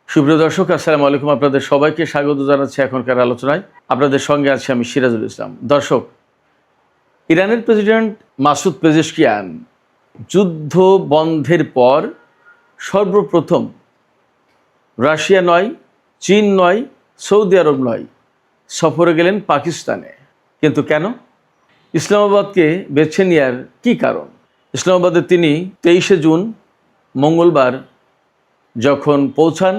সুপ্রিয় দর্শক, আসসালামু আলাইকুম। আপনাদের সবাইকে স্বাগত জানাচ্ছি এখনকার আলোচনায়। আপনাদের সঙ্গে আছি আমি সিরাজুল ইসলাম। দর্শক, ইরানের প্রেসিডেন্ট মাসুদ পেজেশকিয়ান যুদ্ধ বন্ধের পর সর্বপ্রথম রাশিয়া নয়, চীন নয়, সৌদি আরব নয়, সফরে গেলেন পাকিস্তানে। কিন্তু কেন? ইসলামাবাদকে বেছে নেওয়ার কী কারণ? ইসলামাবাদে তিনি 23শে জুন মঙ্গলবার যখন পৌঁছান,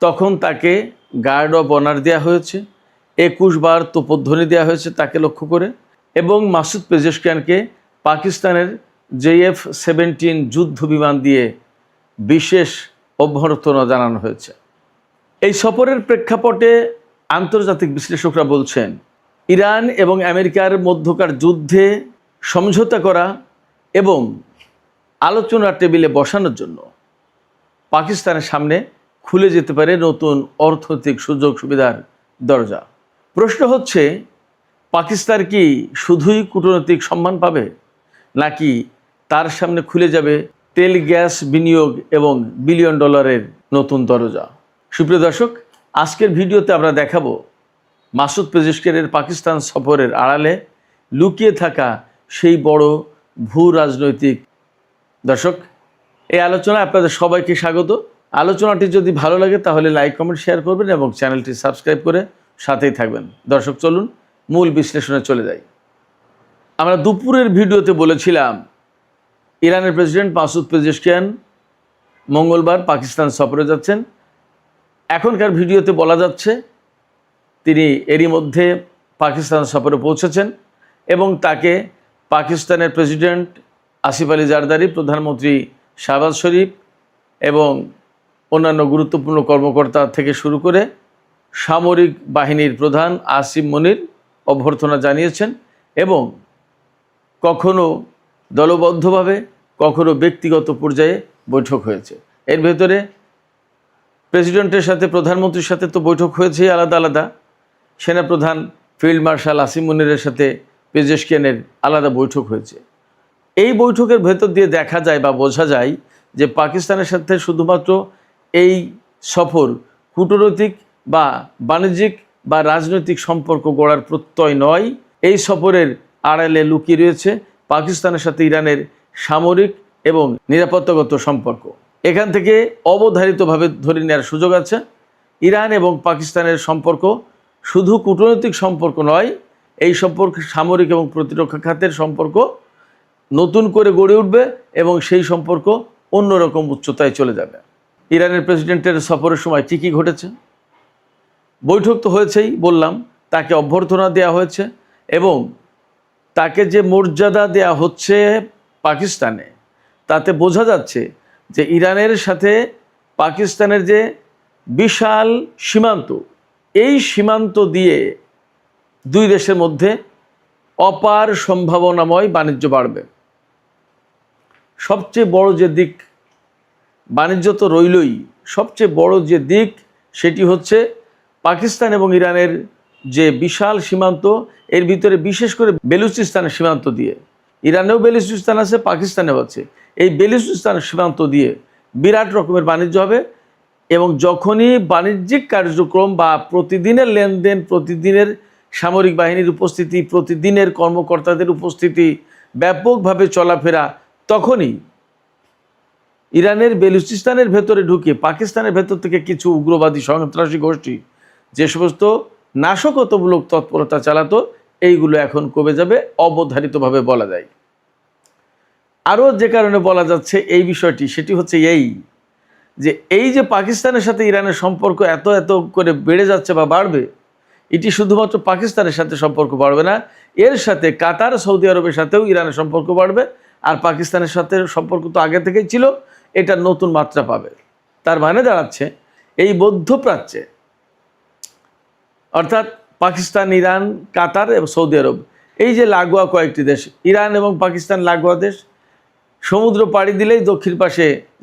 তখন তাকে গার্ড অব অনার দেওয়া হয়েছে, 21 বার তোপধ্বনি দেওয়া হয়েছে তাকে লক্ষ্য করে, এবং মাসুদ পেজেশকিয়ানকে পাকিস্তানের JF-17 যুদ্ধ বিমান দিয়ে বিশেষ অভ্যর্থনা জানানো হয়েছে। এই সফরের প্রেক্ষাপটে আন্তর্জাতিক বিশ্লেষকরা বলছেন, ইরান এবং আমেরিকার মধ্যকার যুদ্ধে সমঝোতা করা এবং আলোচনার টেবিলে বসানোর জন্য পাকিস্তানের সামনে খুলে যেতে পারে নতুন অর্থনৈতিক সুযোগ সুবিধার দরজা। প্রশ্ন হচ্ছে, পাকিস্তান কি শুধুই কূটনৈতিক সম্মান পাবে, নাকি তার সামনে খুলে যাবে তেল গ্যাস বিনিয়োগ এবং বিলিয়ন ডলারের নতুন দরজা? সুপ্রিয় দর্শক, আজকের ভিডিওতে আমরা দেখাবো মাসুদ পেজেশকিয়ানের পাকিস্তান সফরের আড়ালে লুকিয়ে থাকা সেই বড় ভূ রাজনৈতিক। দর্শক, এই আলোচনায় আপনাদের সবাইকে স্বাগত। আলোচনাটি যদি ভালো লাগে তাহলে লাইক, কমেন্ট, শেয়ার করবেন এবং চ্যানেলটি সাবস্ক্রাইব করে সাথেই থাকবেন। দর্শক, চলুন মূল বিশ্লেষণে চলে যাই। আমরা দুপুরের ভিডিওতে বলেছিলাম, ইরানের প্রেসিডেন্ট মাসুদ পেজেশকিয়ান মঙ্গলবার পাকিস্তান সফরে যাচ্ছেন। এখনকার ভিডিওতে বলা যাচ্ছে তিনি এরই মধ্যে পাকিস্তান সফরে পৌঁছেছেন এবং তাকে পাকিস্তানের প্রেসিডেন্ট আসিফ আলী জারদারি, প্রধানমন্ত্রী শাহবাজ শরীফ এবং অন্যান্য গুরুত্বপূর্ণ কর্মকর্তা থেকে শুরু করে সামরিক বাহিনীর প্রধান আসিম মনির অভ্যর্থনা জানিয়েছেন এবং কখনো দলবদ্ধভাবে, কখনো ব্যক্তিগত পর্যায়ে বৈঠক হয়েছে। এর ভেতরে প্রেসিডেন্টের সাথে, প্রধানমন্ত্রীর সাথে তো বৈঠক হয়েছেই আলাদা আলাদা, সেনাপ্রধান ফিল্ড মার্শাল আসিম মনিরের সাথে পেজেশকিয়ানের আলাদা বৈঠক হয়েছে। এই বৈঠকের ভেতর দিয়ে দেখা যায় বা বোঝা যায় যে পাকিস্তানের সাথে শুধুমাত্র এই সফর কূটনৈতিক বা বাণিজ্যিক বা রাজনৈতিক সম্পর্ক গড়ার প্রত্যয় নয়। এই সফরের আড়ালে লুকিয়ে রয়েছে পাকিস্তানের সাথে ইরানের সামরিক এবং নিরাপত্তাগত সম্পর্ক। এখান থেকে অবধারিতভাবে ধরে নেওয়ার সুযোগ আছে, ইরান এবং পাকিস্তানের সম্পর্ক শুধু কূটনৈতিক সম্পর্ক নয়, এই সম্পর্ক সামরিক এবং প্রতিরক্ষা খাতের সম্পর্ক নতুন করে গড়ে উঠবে এবং সেই সম্পর্ক অন্যরকম উচ্চতায় চলে যাবে। ইরানের প্রেসিডেন্টের সফরের সময় কী কী ঘটেছে? বৈঠক তো হয়েছেই বললাম, তাকে অভ্যর্থনা দেওয়া হয়েছে এবং তাকে যে মর্যাদা দেওয়া হচ্ছে পাকিস্তানে, তাতে বোঝা যাচ্ছে যে ইরানের সাথে পাকিস্তানের যে বিশাল সীমান্ত, এই সীমান্ত দিয়ে দুই দেশের মধ্যে অপার সম্ভাবনাময় বাণিজ্য বাড়বে। সবচেয়ে বড় যে দিক, বাণিজ্য তো রইলই, সবচেয়ে বড় যে দিক সেটি হচ্ছে পাকিস্তান এবং ইরানের যে বিশাল সীমান্ত, এর ভিতরে বিশেষ করে বেলুচিস্তানের সীমান্ত দিয়ে, ইরানেও বেলুচিস্তান আছে, পাকিস্তানেও আছে, এই বেলুচিস্তানের সীমান্ত দিয়ে বিরাট রকমের বাণিজ্য হবে এবং যখনই বাণিজ্যিক কার্যক্রম বা প্রতিদিনের লেনদেন, প্রতিদিনের সামরিক বাহিনীর উপস্থিতি, প্রতিদিনের কর্মকর্তাদের উপস্থিতি, ব্যাপকভাবে চলাফেরা, তখনই ইরানের বেলুচিস্তানের ভেতরে ঢুকে পাকিস্তানের ভেতর থেকে কিছু উগ্রবাদী সন্ত্রাসী গোষ্ঠী যে সমস্ত নাশকতামূলক তৎপরতা চালাতো, এইগুলো এখন কমে যাবে অবধারিতভাবে বলা যায়। আরও যে কারণে বলা যাচ্ছে এই বিষয়টি, সেটি হচ্ছে এই যে এই যে পাকিস্তানের সাথে ইরানের সম্পর্ক এত এত করে বেড়ে যাচ্ছে বা বাড়বে, এটি শুধুমাত্র পাকিস্তানের সাথে সম্পর্ক বাড়বে না, এর সাথে কাতার, সৌদি আরবের সাথেও ইরানের সম্পর্ক বাড়বে। আর পাকিস্তানের সাথে সম্পর্ক তো আগে থেকেই ছিল, এটা নতুন মাত্রা পাবে। তার মানে দাঁড়াচ্ছে এই মধ্যপ্রাচ্যে, অর্থাৎ পাকিস্তান, ইরান, কাতার এবং সৌদি আরব, এই যে লাগোয়া কয়েকটি দেশ, ইরান এবং পাকিস্তান লাগোয়া দেশ, সমুদ্র পাড়ি দিলেই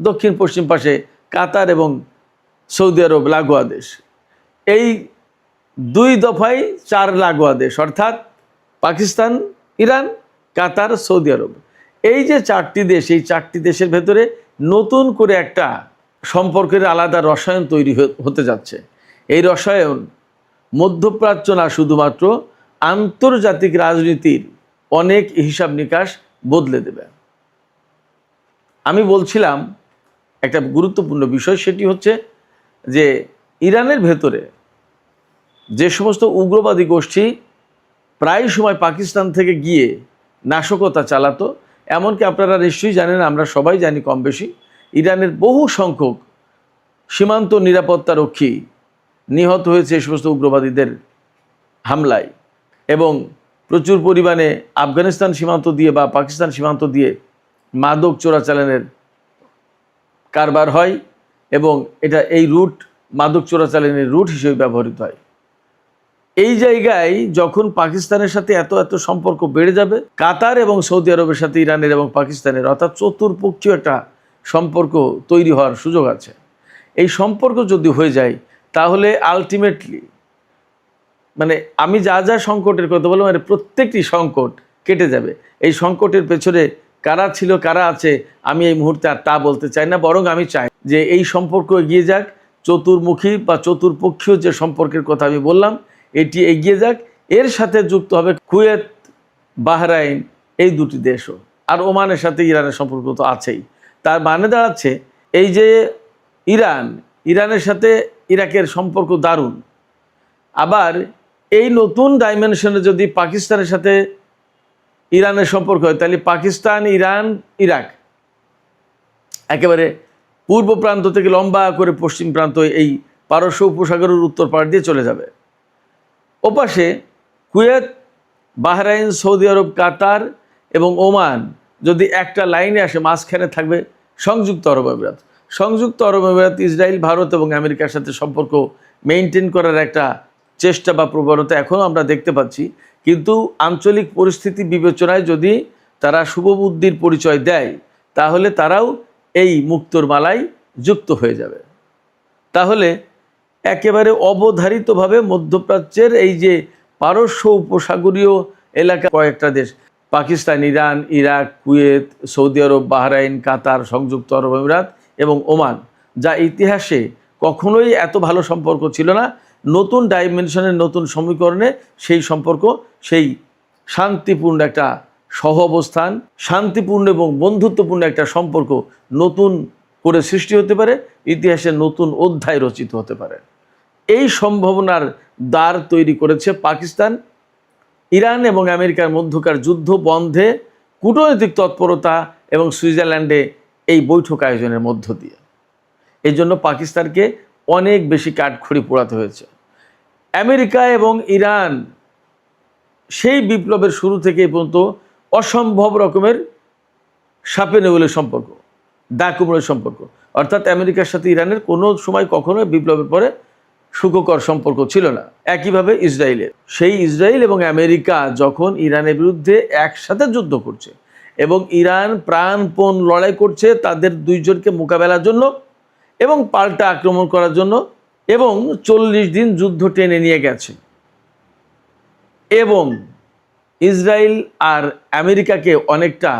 দক্ষিণ পশ্চিম পাশে কাতার এবং সৌদি আরব লাগোয়া দেশ, এই দুই দফায় 4 লাগোয়া দেশ, অর্থাৎ পাকিস্তান, ইরান, কাতার, সৌদি আরব, এই যে 4টি দেশ, এই 4টি দেশের ভেতরে নতুন করে একটা সম্পর্কের আলাদা রসায়ন তৈরি হতে যাচ্ছে। এই রসায়ন মধ্যপ্রাচ্য না, শুধুমাত্র আন্তর্জাতিক রাজনীতির অনেক হিসাব নিকাশ বদলে দেবে। আমি বলছিলাম একটা গুরুত্বপূর্ণ বিষয়, সেটি হচ্ছে যে ইরানের ভেতরে যে সমস্ত উগ্রবাদী গোষ্ঠী প্রায় সময় পাকিস্তান থেকে গিয়ে নাশকতা চালাতো, এমনকি আপনারা নিশ্চয়ই জানেন, আমরা সবাই জানি কম বেশি, ইরানের বহু সংখ্যক সীমান্ত নিরাপত্তারক্ষী নিহত হয়েছে এই সমস্ত উগ্রবাদীদের হামলায়, এবং প্রচুর পরিমাণে আফগানিস্তান সীমান্ত দিয়ে বা পাকিস্তান সীমান্ত দিয়ে মাদক চোরাচালানের কারবার হয়, এবং এই রুট মাদক চোরাচালানের রুট হিসেবে ব্যবহৃত হয়। এই জায়গায় যখন পাকিস্তানের সাথে এত এত সম্পর্ক বেড়ে যাবে, কাতার এবং সৌদি আরবের সাথে ইরানের এবং পাকিস্তানের, অর্থাৎ চতুর্পক্ষীয় একটা সম্পর্ক তৈরি হওয়ার সুযোগ আছে। এই সম্পর্ক যদি হয়ে যায় তাহলে আলটিমেটলি মানে আমি যা যা সংকটের কথা বললাম, মানে প্রত্যেকটি সংকট কেটে যাবে। এই সংকটের পেছনে কারা ছিল কারা আছে আমি এই মুহূর্তে আর তা বলতে চাই না, বরং আমি চাই যে এই সম্পর্ক এগিয়ে যাক, চতুর্মুখী বা চতুর্পক্ষীয় যে সম্পর্কের কথা আমি বললাম এটি এগিয়ে যাক। এর সাথে যুক্ত হবে কুয়েত, বাহরাইন, এই দুটি দেশও, আর ওমানের সাথে ইরানের সম্পর্ক তো আছেই। তার মানে দাঁড়াচ্ছে এই যে ইরানের সাথে ইরাকের সম্পর্ক দারুণ, আবার এই নতুন ডাইমেনশনে যদি পাকিস্তানের সাথে ইরানের সম্পর্ক হয় তাহলে পাকিস্তান, ইরান, ইরাক একেবারে পূর্ব প্রান্ত থেকে লম্বা করে পশ্চিম প্রান্ত এই পারস্য উপসাগরের উত্তর পাড় দিয়ে চলে যাবে। ওপাশে কুয়েত, বাহরাইন, সৌদি আরব, কাতার এবং ওমান যদি একটা লাইনে আসে, মাঝখানে থাকবে সংযুক্ত আরব আমিরাত। সংযুক্ত আরব আমিরাত ইসরায়েল, ভারত এবং আমেরিকার সাথে সম্পর্ক মেনটেন করার একটা চেষ্টা বা প্রবণতা এখনও আমরা দেখতে পাচ্ছি, কিন্তু আঞ্চলিক পরিস্থিতি বিবেচনায় যদি তারা শুভবুদ্ধির পরিচয় দেয় তাহলে তারাও এই মুক্তোর মালায় যুক্ত হয়ে যাবে। তাহলে একেবারে অবধারিতভাবে মধ্যপ্রাচ্যের এই যে পারস্য উপসাগরীয় এলাকা কয়েকটা দেশ, Pakistan, Iran, Iraq, Kuwait, Saudi আরব, বাহরাইন, কাতার, সংযুক্ত আরব আমিরাত এবং ওমান, যা ইতিহাসে কখনোই এত ভালো সম্পর্ক ছিল না, নতুন ডাইমেনশনের নতুন সমীকরণে সেই সম্পর্ক, সেই শান্তিপূর্ণ একটা সহ অবস্থান, শান্তিপূর্ণ এবং বন্ধুত্বপূর্ণ একটা সম্পর্ক নতুন করে সৃষ্টি হতে পারে, ইতিহাসে নতুন অধ্যায় রচিত হতে পারে। এই সম্ভাবনার দ্বার তৈরি করেছে পাকিস্তান। ইরান এবং আমেরিকার মধ্যকার যুদ্ধ বন্ধে কূটনৈতিক তৎপরতা এবং সুইজারল্যান্ডে এই বৈঠক আয়োজনের মধ্য দিয়ে। এই জন্য পাকিস্তানকে অনেক বেশি কাঠখড়ি পোড়াতে হয়েছে। আমেরিকা এবং ইরান সেই বিপ্লবের শুরু থেকে পর্যন্ত অসম্ভব রকমের সাপে নেউলের সম্পর্ক, দাকুমড়ের সম্পর্ক, অর্থাৎ আমেরিকার সাথে ইরানের কোনো সময় কখনো বিপ্লবের পরে সুখকর সম্পর্ক ছিল না। একইভাবে ইসরায়েলের, সেই ইসরায়েল এবং আমেরিকা যখন ইরানের বিরুদ্ধে একসাথে যুদ্ধ করছে এবং ইরান প্রাণপণ লড়াই করছে তাদের দুইজনকে মোকাবেলার জন্য এবং পাল্টা আক্রমণ করার জন্য, এবং 40 দিন যুদ্ধ টেনে নিয়ে গেছে, এবং ইসরায়েল আর আমেরিকাকে অনেকটা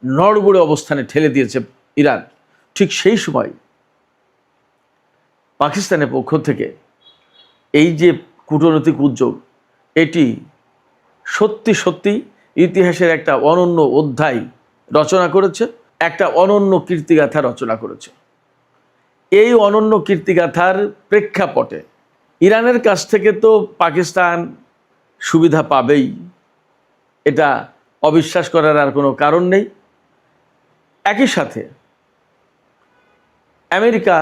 নড়বড়ে অবস্থানে ঠেলে দিয়েছে ইরান। ঠিক সেই সময় পাকিস্তানের পক্ষ থেকে এই যে কূটনৈতিক উদ্যোগ, এটি সত্যি সত্যি ইতিহাসের একটা অনন্য অধ্যায় রচনা করেছে, একটা অনন্য কীর্তিগাথা রচনা করেছে। এই অনন্য কীর্তিগাথার প্রেক্ষাপটে ইরানের কাছ থেকে তো পাকিস্তান সুবিধা পাবেই, এটা অবিশ্বাস করার আর কোনো কারণ নেই। একই সাথে আমেরিকা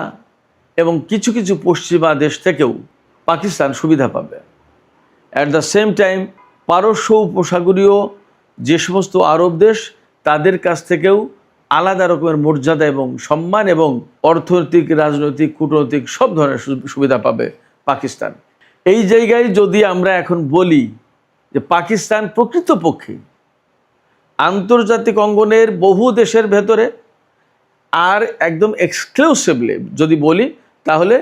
এবং কিছু কিছু পশ্চিমা দেশ থেকেও পাকিস্তান সুবিধা পাবে। অ্যাট দ্য সেম টাইম পারস্য উপসাগরীয় যে সমস্ত আরব দেশ, তাদের কাছ থেকেও আলাদা রকমের মর্যাদা এবং সম্মান এবং অর্থনৈতিক, রাজনৈতিক, কূটনৈতিক সব ধরনের সুবিধা পাবে পাকিস্তান। এই জায়গায় যদি আমরা এখন বলি যে পাকিস্তান প্রকৃতপক্ষে আন্তর্জাতিক অঙ্গনের বহু দেশের ভেতরে আর একদম এক্সক্লুসিভলি যদি বলি তাহলে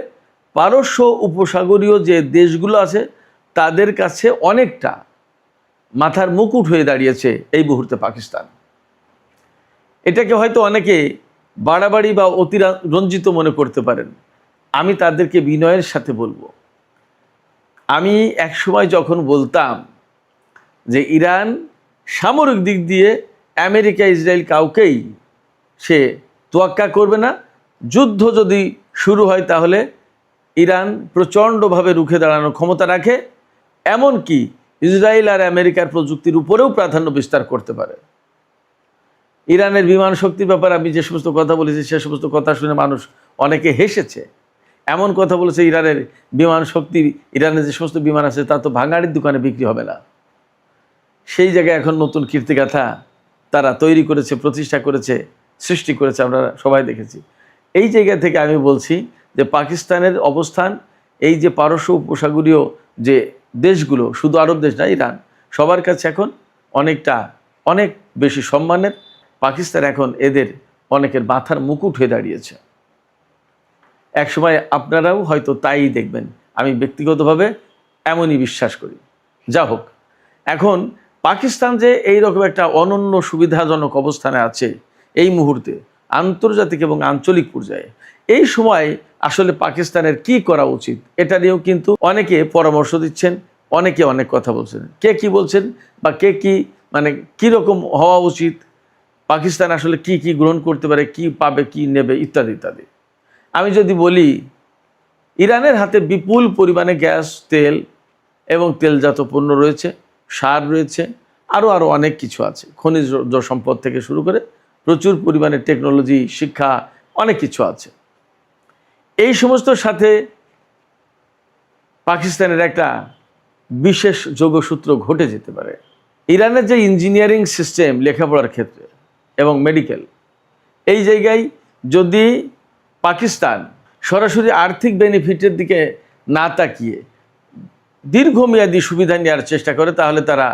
পারস্য উপসাগরীয় যে দেশগুলো আছে তাদের কাছে অনেকটা মাথার মুকুট হয়ে দাঁড়িয়েছে এই মুহূর্তে পাকিস্তান। এটাকে হয়তো অনেকে বাড়াবাড়ি বা অতিরঞ্জিত মনে করতে পারেন। আমি তাদেরকে বিনয়ের সাথে বলবো, আমি একসময় যখন বলতাম যে ইরান সামরিক দিক দিয়ে আমেরিকা ইসরায়েল কাউকেই সে তোয়াক্কা করবে না, যুদ্ধ যদি শুরু হয় তাহলে ইরান প্রচণ্ডভাবে রুখে দাঁড়ানোর ক্ষমতা রাখে, এমনকি ইসরায়েল আর আমেরিকার প্রযুক্তির উপরেও প্রাধান্য বিস্তার করতে পারে। ইরানের বিমান শক্তির ব্যাপারে আমি যে সমস্ত কথা বলেছি সে সমস্ত কথা শুনে মানুষ অনেকে হেসেছে। এমন কথা বলেছে ইরানের বিমান শক্তি, ইরানের যে সমস্ত বিমান আছে তা তো ভাঙাড়ির দোকানে বিক্রি হবে না। সেই জায়গায় এখন নতুন কীর্তিগাথা তারা তৈরি করেছে, প্রতিষ্ঠা করেছে, সৃষ্টি করেছে, আমরা সবাই দেখেছি। এই জায়গা থেকে আমি বলছি যে পাকিস্তানের অবস্থান, এই যে পারস্য উপসাগরীয় যে দেশগুলো, শুধু আরব দেশ না, ইরান সবার কাছে এখন অনেক বেশি সম্মানের। পাকিস্তান এখন এদের অনেকের মাথার মুকুট হয়ে দাঁড়িয়েছে। একসময় আপনারাও হয়তো তাই দেখবেন, আমি ব্যক্তিগতভাবে এমনই বিশ্বাস করি। যা হোক, এখন পাকিস্তান যে এইরকম একটা অনন্য সুবিধাজনক অবস্থানে আছে এই মুহূর্তে আন্তর্জাতিক এবং আঞ্চলিক পর্যায়ে, এই সময় আসলে পাকিস্তানের কি করা উচিত এটা নিয়েও কিন্তু অনেকে পরামর্শ দিচ্ছেন, অনেকে অনেক কথা বলছেন। কে কি বলছেন বা কে কি কীরকম হওয়া উচিত, পাকিস্তান আসলে কি কি গ্রহণ করতে পারে, কি পাবে, কি নেবে, ইত্যাদি ইত্যাদি। আমি যদি বলি, ইরানের হাতে বিপুল পরিমাণে গ্যাস, তেল এবং তেলজাত পণ্য রয়েছে, সার রয়েছে, আরও অনেক কিছু আছে, খনিজ সম্পদ থেকে শুরু করে প্রচুর পরিমাণে টেকনোলজি, শিক্ষা, অনেক কিছু আছে। এই সমস্তর সাথে পাকিস্তানের একটা বিশেষ যোগসূত্র ঘটে যেতে পারে। ইরানের যে ইঞ্জিনিয়ারিং সিস্টেম লেখাপড়ার ক্ষেত্রে এবং মেডিকেল, এই জায়গায় যদি পাকিস্তান সরাসরি আর্থিক বেনিফিটের দিকে না তাকিয়ে দীর্ঘমেয়াদী সুবিধা নেওয়ার চেষ্টা করে, তাহলে তারা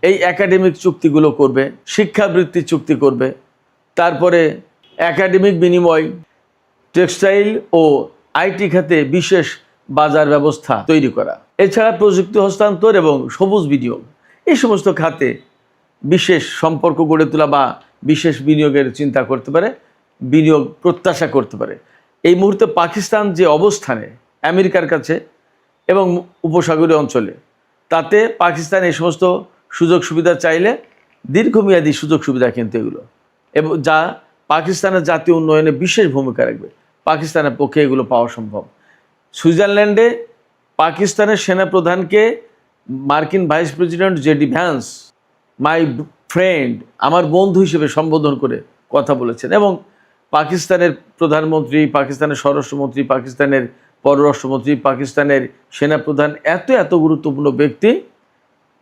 এই একাডেমিক চুক্তিগুলো করবে, শিক্ষাবৃত্তি চুক্তি করবে, তারপরে একাডেমিক বিনিময়, টেক্সটাইল ও আইটি খাতে বিশেষ বাজার ব্যবস্থা তৈরি করা, এছাড়া প্রযুক্তি হস্তান্তর এবং সবুজ বিনিয়োগ, এই সমস্ত খাতে বিশেষ সম্পর্ক গড়ে তোলা বা বিশেষ বিনিয়োগের চিন্তা করতে পারে, বিনিয়োগ প্রত্যাশা করতে পারে। এই মুহূর্তে পাকিস্তান যে অবস্থানে আমেরিকার কাছে এবং উপসাগরীয় অঞ্চলে, তাতে পাকিস্তান এই সমস্ত সুযোগ সুবিধা চাইলে দীর্ঘমেয়াদী সুযোগ সুবিধা কিন্তু এগুলো, এবং যা পাকিস্তানের জাতীয় উন্নয়নে বিশেষ ভূমিকা রাখবে, পাকিস্তানের পক্ষে এগুলো পাওয়া সম্ভব। সুইজারল্যান্ডে পাকিস্তানের সেনাপ্রধানকে মার্কিন vice president JD Vance my friend, আমার বন্ধু হিসেবে সম্বোধন করে কথা বলেছেন, এবং পাকিস্তানের প্রধানমন্ত্রী, পাকিস্তানের স্বরাষ্ট্রমন্ত্রী, পাকিস্তানের পররাষ্ট্রমন্ত্রী, পাকিস্তানের সেনাপ্রধান, এত গুরুত্বপূর্ণ ব্যক্তি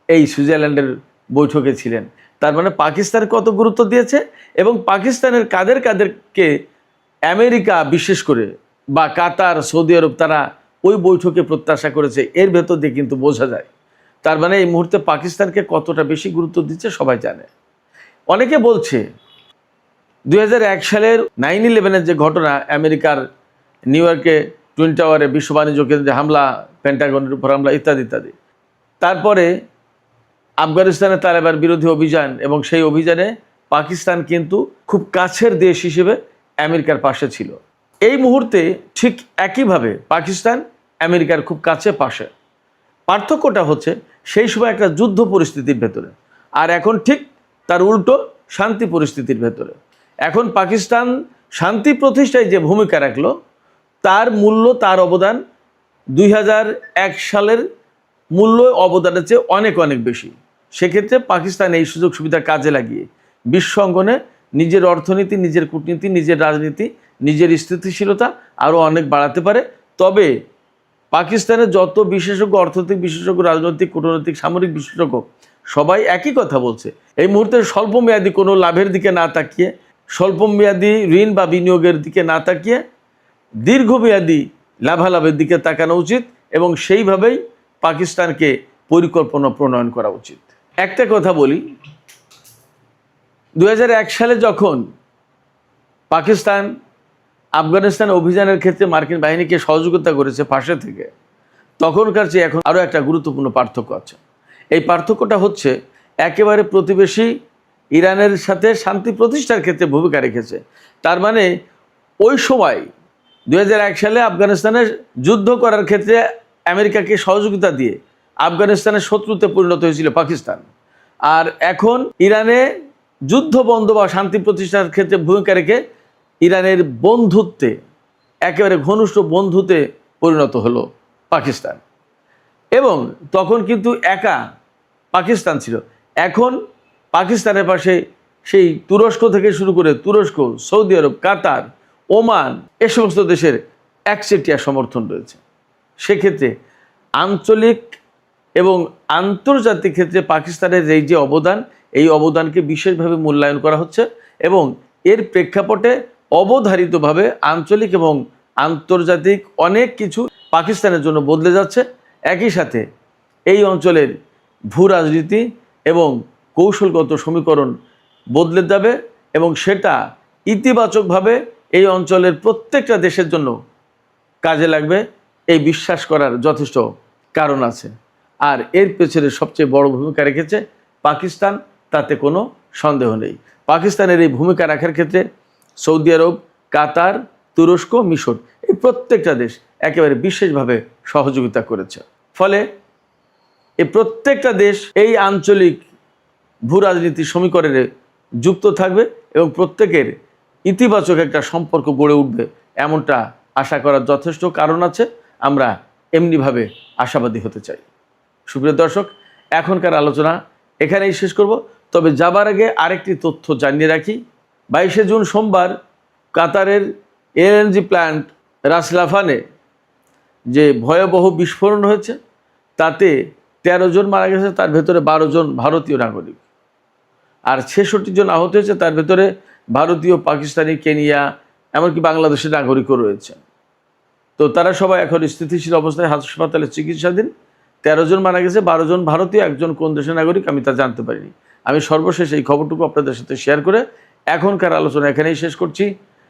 এই সুইজারল্যান্ডের বৈঠকে ছিলেন। তার মানে পাকিস্তান কত গুরুত্ব দিয়েছে, এবং পাকিস্তানের কাদেরকে আমেরিকা বিশেষ করে বা কাতার, সৌদি আরব তারা ওই বৈঠকে প্রত্যাশা করেছে, এর ভেতর দিয়ে কিন্তু বোঝা যায়। তার মানে এই মুহূর্তে পাকিস্তানকে কতটা বেশি গুরুত্ব দিচ্ছে সবাই জানে। অনেকে বলছে 2001 সালের 9/11 যে ঘটনা, আমেরিকার নিউ ইয়র্কে টুইন টাওয়ারে বিশ্ব বাণিজ্য কেন্দ্রে হামলা, পেন্টাগনের উপর হামলা, ইত্যাদি ইত্যাদি, তারপরে আফগানিস্তানে তালেবান বিরোধী অভিযান, এবং সেই অভিযানে পাকিস্তান কিন্তু খুব কাছের দেশ হিসেবে আমেরিকার পাশে ছিল। এই মুহূর্তে ঠিক একইভাবে পাকিস্তান আমেরিকার খুব কাছে পাশে। পার্থক্যটা হচ্ছে সেই সময় একটা যুদ্ধ পরিস্থিতির ভেতরে, আর এখন ঠিক তার উল্টো শান্তি পরিস্থিতির ভেতরে। এখন পাকিস্তান শান্তি প্রতিষ্ঠায় যে ভূমিকা রাখলো, তার মূল্য, তার অবদান 2001 সালের মূল্য অবদানের চেয়ে অনেক বেশি। সেক্ষেত্রে পাকিস্তান এই সুযোগ সুবিধা কাজে লাগিয়ে বিশ্ব অঙ্গনে নিজের অর্থনীতি, নিজের কূটনীতি, নিজের রাজনীতি, নিজের স্থিতিশীলতা আরও অনেক বাড়াতে পারে। তবে পাকিস্তানের যত বিশেষজ্ঞ, অর্থনৈতিক বিশেষজ্ঞ, রাজনৈতিক, কূটনৈতিক, সামরিক বিশেষজ্ঞ সবাই একই কথা বলছে, এই মুহূর্তে স্বল্পমেয়াদী কোনো লাভের দিকে না তাকিয়ে, স্বল্পমেয়াদী ঋণ বা বিনিয়োগের দিকে না তাকিয়ে দীর্ঘমেয়াদী লাভালাভের দিকে তাকানো উচিত, এবং সেইভাবেই পাকিস্তানকে পরিকল্পনা প্রণয়ন করা উচিত। একটা কথা বলি, 2001 সালে যখন পাকিস্তান আফগানিস্তান অভিযানের ক্ষেত্রে মার্কিন বাহিনীকে সহযোগিতা করেছে পাশে থেকে, তখনকার চেয়ে এখন আরও একটা গুরুত্বপূর্ণ পার্থক্য আছে। এই পার্থক্যটা হচ্ছে একেবারে প্রতিবেশী ইরানের সাথে শান্তি প্রতিষ্ঠার ক্ষেত্রে ভূমিকা রেখেছে। তার মানে ওই সময় 2001 সালে আফগানিস্তানের যুদ্ধ করার ক্ষেত্রে আমেরিকাকে সহযোগিতা দিয়ে আফগানিস্তানের শত্রুতে পরিণত হয়েছিল পাকিস্তান। আর এখন ইরানে যুদ্ধ বন্ধ বা শান্তি প্রতিষ্ঠার ক্ষেত্রে ভূমিকা রেখে ইরানের বন্ধুত্বে, একেবারে ঘনিষ্ঠ বন্ধুতে পরিণত হলো পাকিস্তান। এবং তখন কিন্তু একা পাকিস্তান ছিল। এখন পাকিস্তানের পাশে সেই তুরস্ক থেকে শুরু করে তুরস্ক, সৌদি আরব, কাতার, ওমান, এ সমস্ত দেশের একচেটিয়া সমর্থন রয়েছে। সেক্ষেত্রে আঞ্চলিক এবং আন্তর্জাতিক ক্ষেত্রে পাকিস্তানের এই যে অবদান, এই অবদানকে বিশেষভাবে মূল্যায়ন করা হচ্ছে এবং এর প্রেক্ষাপটে অবধারিতভাবে আঞ্চলিক এবং আন্তর্জাতিক অনেক কিছু পাকিস্তানের জন্য বদলে যাচ্ছে। একই সাথে এই অঞ্চলের ভূ রাজনীতি এবং কৌশলগত সমীকরণ বদলে যাবে এবং সেটা ইতিবাচকভাবে এই অঞ্চলের প্রত্যেকটা দেশের জন্য কাজে লাগবে, এই বিশ্বাস করার যথেষ্ট কারণ আছে। আর এর পেছনে সবচেয়ে বড় ভূমিকা রেখেছে পাকিস্তান, তাতে কোনো সন্দেহ নেই। পাকিস্তানের এই ভূমিকা রাখার ক্ষেত্রে সৌদি আরব, কাতার, তুরস্ক, মিশর, এই প্রত্যেকটা দেশ একেবারে বিশেষভাবে সহযোগিতা করেছে। ফলে এই প্রত্যেকটা দেশ এই আঞ্চলিক ভূ রাজনীতির সমীকরণে যুক্ত থাকবে এবং প্রত্যেকের ইতিবাচক একটা সম্পর্ক গড়ে উঠবে, এমনটা আশা করার যথেষ্ট কারণ আছে। আমরা এমনিভাবে আশাবাদী হতে চাই। সুপ্রিয় দর্শক, এখনকার আলোচনা এখানেই শেষ করব। তবে যাবার আগে আরেকটি তথ্য জানিয়ে রাখি। 22শে জুন সোমবার কাতারের এলএনজি প্ল্যান্ট রাস লাফানে যে ভয়াবহ বিস্ফোরণ হয়েছে, তাতে 13 জন মারা গেছে, তার ভেতরে 12 জন ভারতীয় নাগরিক, আর 66 জন আহত হয়েছে, তার ভেতরে ভারতীয়, পাকিস্তানি, কেনিয়া, এমনকি বাংলাদেশের নাগরিকও রয়েছে। তো তারা সবাই এখন স্থিতিশীল অবস্থায় হাসপাতালে চিকিৎসাধীন। 13 জন মারা গেছে, 12 জন ভারতীয়, একজন কোন দেশের নাগরিক আমি তা জানতে পারিনি। আমি সর্বশেষ এই খবরটুকু আপনাদের সাথে শেয়ার করে এখনকার আলোচনা এখানেই শেষ করছি।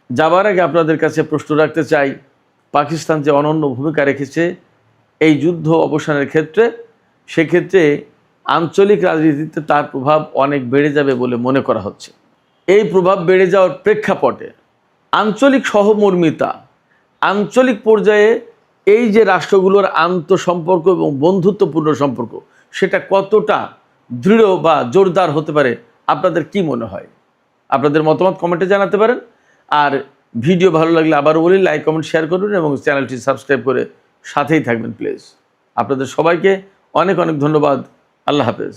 যাবার আগে আপনাদের কাছে প্রশ্ন রাখতে চাই, পাকিস্তান যে অনন্য ভূমিকা রেখেছে এই যুদ্ধ অবসানের ক্ষেত্রে, সেক্ষেত্রে আঞ্চলিক রাজনীতিতে তার প্রভাব অনেক বেড়ে যাবে বলে মনে করা হচ্ছে। এই প্রভাব বেড়ে যাওয়ার প্রেক্ষাপটে আঞ্চলিক সহমর্মিতা, আঞ্চলিক পর্যায়ে এই যে রাষ্ট্রগুলোর আন্তঃসম্পর্ক এবং বন্ধুত্বপূর্ণ সম্পর্ক, সেটা কতটা দৃঢ় বা জোরদার হতে পারে, আপনাদের কি মনে হয়? আপনাদের মতামত কমেন্টে জানাতে পারেন। আর ভিডিও ভালো লাগলে আবারও বলি, লাইক, কমেন্ট, শেয়ার করুন এবং চ্যানেলটি সাবস্ক্রাইব করে সাথেই থাকবেন প্লিজ। আপনাদের সবাইকে অনেক অনেক ধন্যবাদ। আল্লাহ হাফেজ।